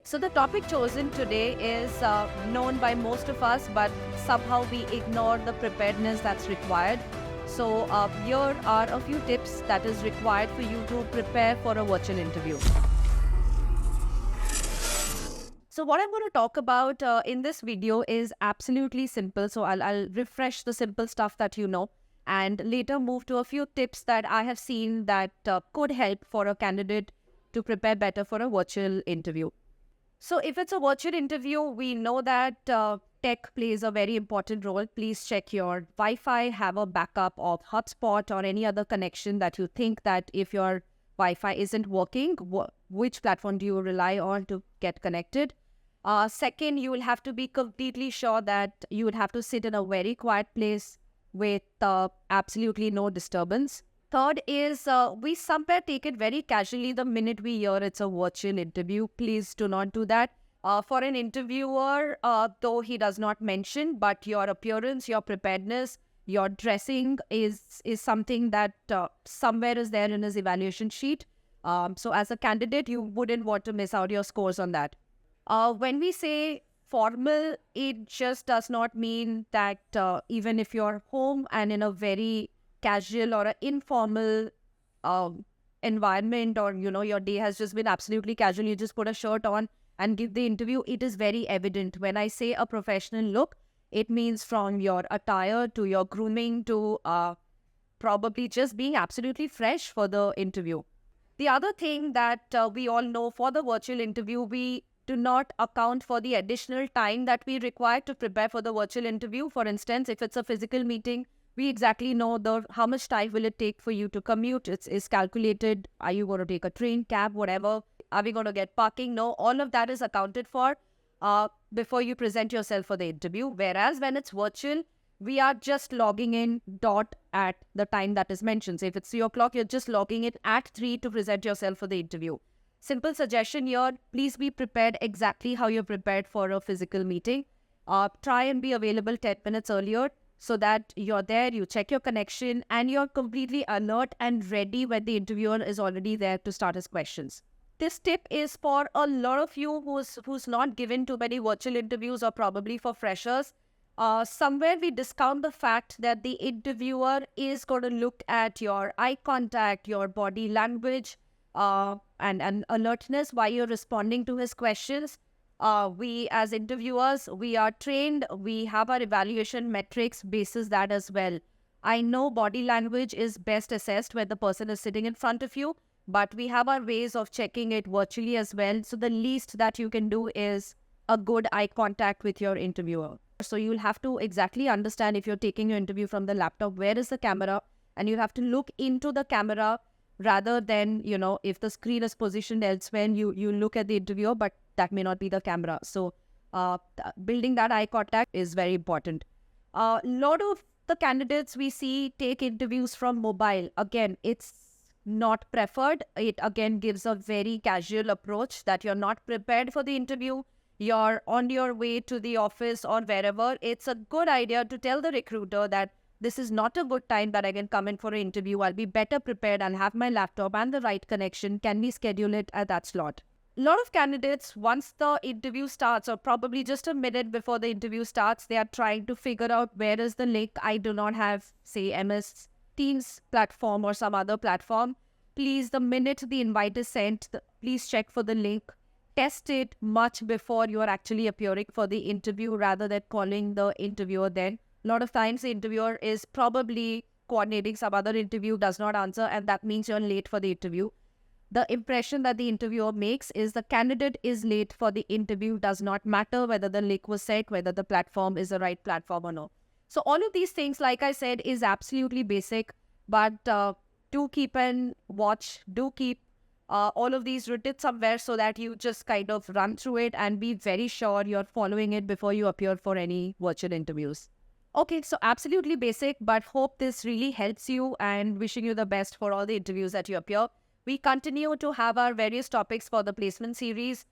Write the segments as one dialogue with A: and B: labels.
A: So the topic chosen today is known by most of us, but somehow we ignore the preparedness that's required. So here are a few tips that is required for you to prepare for a virtual interview. So what I'm going to talk about in this video is absolutely simple. So I'll refresh the simple stuff that you know and later move to a few tips that I have seen that could help for a candidate to prepare better for a virtual interview. So if it's a virtual interview, we know that tech plays a very important role. Please check your Wi-Fi, have a backup of hotspot or any other connection that you think that if your Wi-Fi isn't working, which platform do you rely on to get connected? Second, you will have to be completely sure that you would have to sit in a very quiet place with absolutely no disturbance. Third is we somewhere take it very casually the minute we hear it's a virtual interview. Please do not do that. For an interviewer, though he does not mention, but your appearance, your preparedness, your dressing is something that somewhere is there in his evaluation sheet. So as a candidate, you wouldn't want to miss out your scores on that. When we say formal, it just does not mean that even if you're home and in a very casual or an informal environment, or your day has just been absolutely casual, you just put a shirt on and give the interview, it is very evident. When I say a professional look, it means from your attire to your grooming to probably just being absolutely fresh for the interview. The other thing that we all know, for the virtual interview, we do not account for the additional time that we require to prepare for the virtual interview. For instance, if it's a physical meeting, we exactly know how much time will it take for you to commute. It's calculated. Are you going to take a train, cab, whatever? Are we going to get parking? No, all of that is accounted for before you present yourself for the interview. Whereas when it's virtual, we are just logging in at the time that is mentioned. So if it's 3 o'clock, you're just logging in at 3 to present yourself for the interview. Simple suggestion here, please be prepared exactly how you're prepared for a physical meeting. Try and be available 10 minutes earlier, so that you're there, you check your connection, and you're completely alert and ready when the interviewer is already there to start his questions. This tip is for a lot of you who's not given too many virtual interviews, or probably for freshers. Somewhere we discount the fact that the interviewer is going to look at your eye contact, your body language, and alertness while you're responding to his questions. We as interviewers, we are trained, we have our evaluation metrics basis that as well. I know body language is best assessed when the person is sitting in front of you, but we have our ways of checking it virtually as well. So the least that you can do is a good eye contact with your interviewer. So you'll have to exactly understand, if you're taking your interview from the laptop, where is the camera, and you have to look into the camera rather than, if the screen is positioned elsewhere, you look at the interviewer, but that may not be the camera. So building that eye contact is very important. A lot of the candidates we see take interviews from mobile. Again, it's not preferred. It again gives a very casual approach that you're not prepared for the interview. You're on your way to the office or wherever. It's a good idea to tell the recruiter that this is not a good time that I can come in for an interview. I'll be better prepared and have my laptop and the right connection. Can we schedule it at that slot? A lot of candidates, once the interview starts, or probably just a minute before the interview starts, they are trying to figure out where is the link. I do not have, say, MS Teams platform or some other platform. Please, the minute the invite is sent, please check for the link. Test it much before you are actually appearing for the interview, rather than calling the interviewer then. A lot of times the interviewer is probably coordinating some other interview, does not answer, and that means you're late for the interview. The impression that the interviewer makes is the candidate is late for the interview. Does not matter whether the link was set, whether the platform is the right platform or no. So all of these things, like I said, is absolutely basic, but do keep an watch, do keep all of these written somewhere so that you just kind of run through it and be very sure you're following it before you appear for any virtual interviews. Okay, so absolutely basic, but hope this really helps you, and wishing you the best for all the interviews that you appear. We continue to have our various topics for the placement series.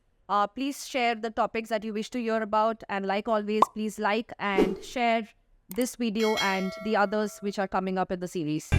A: Please share the topics that you wish to hear about, and like always, please like and share this video and the others which are coming up in the series.